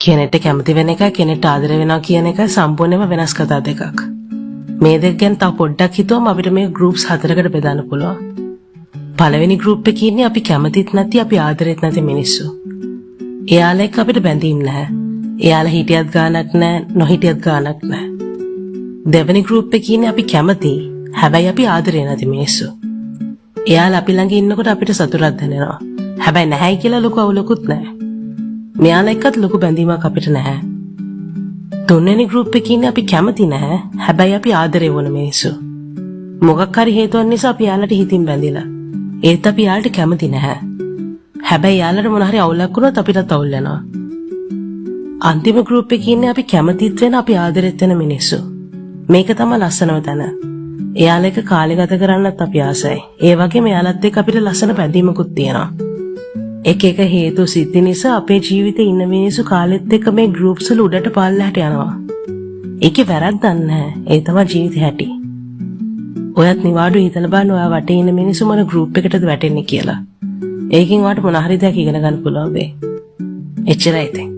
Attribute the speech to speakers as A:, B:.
A: කෙනෙක්ට කැමති වෙන එකයි කෙනෙක්ට ආදරය වෙනවා කියන එකයි සම්පූර්ණයෙන්ම වෙනස් කතා දෙකක්. මේ දෙක ගැන තව පොඩ්ඩක් හිතුවම අපිට මේ ගෲප්ස් 4කට බෙදන්න පුළුවන්. පළවෙනි ගෲප් එකේ ඉන්නේ අපි කැමතිත් නැති අපි ආදරෙත් නැති මිනිස්සු. එයාලා එක්ක අපිට බැඳීම් නැහැ. එයාලා හිටියත් ගානක් නැහැ, නොහිටියත් ගානක් නැහැ. දෙවෙනි ගෲප් එකේ ඉන්නේ අපි කැමති, හැබැයි අපි ආදරේ නැති මිනිස්සු. එයාලා අපි ළඟ ඉන්නකොට අපිට සතුටක් දැනෙනවා. හැබැයි නැහැයි කියලා ලොකු අවුලකුත් නැහැ. මෙයාලා එක්කත් ලොකු බැඳීමක් අපිට නැහැ. තුන්වෙනි ගෲප් එකේ ඉන්නේ අපි කැමති නැහැ, හැබැයි අපි ආදරේ වුණ මිනිස්සු. මොකක් හරි හේතුවක් නිසා අපි යාළුවට හිතින් බැඳිලා. ඒත් අපි යාළුවට කැමති නැහැ. හැබැයි යාළුවට මොන හරි අවුලක් වුණොත් අපිටත් අවුල් වෙනවා. අන්තිම ගෲප් එකේ ඉන්නේ අපි කැමතිත් වෙන අපි ආදරෙත් වෙන මිනිස්සු. මේක තමයි ලස්සනම තැන. එයාලා එක්ක කාලය ගත කරන්නත් අපි ආසයි. ඒ වගේම එයාලත් එක්ක අපිට ලස්සන බැඳීමකුත් තියෙනවා. එක එක හේතු සිද්ධි නිසා අපේ ජීවිතේ ඉන්න මිනිස්සු කාලෙත් එක්ක මේ ගෲප්ස් වල උඩට පල්ලෙහාට යනවා. ඒකේ වැරද්දක් නැහැ. ඒ තමයි ජීවිතේ හැටි. ඔයත් නිවාඩු හිතලා බලන්න ඔයා වටේ ඉන්න මිනිස්සු මොන ගෲප් එකටද වැටෙන්නේ කියලා. ඒකෙන් ඔයාට මොන හරි දෙයක් ඉගෙන ගන්න පුළුවන් වෙයි. එච්චරයි ඉතින්.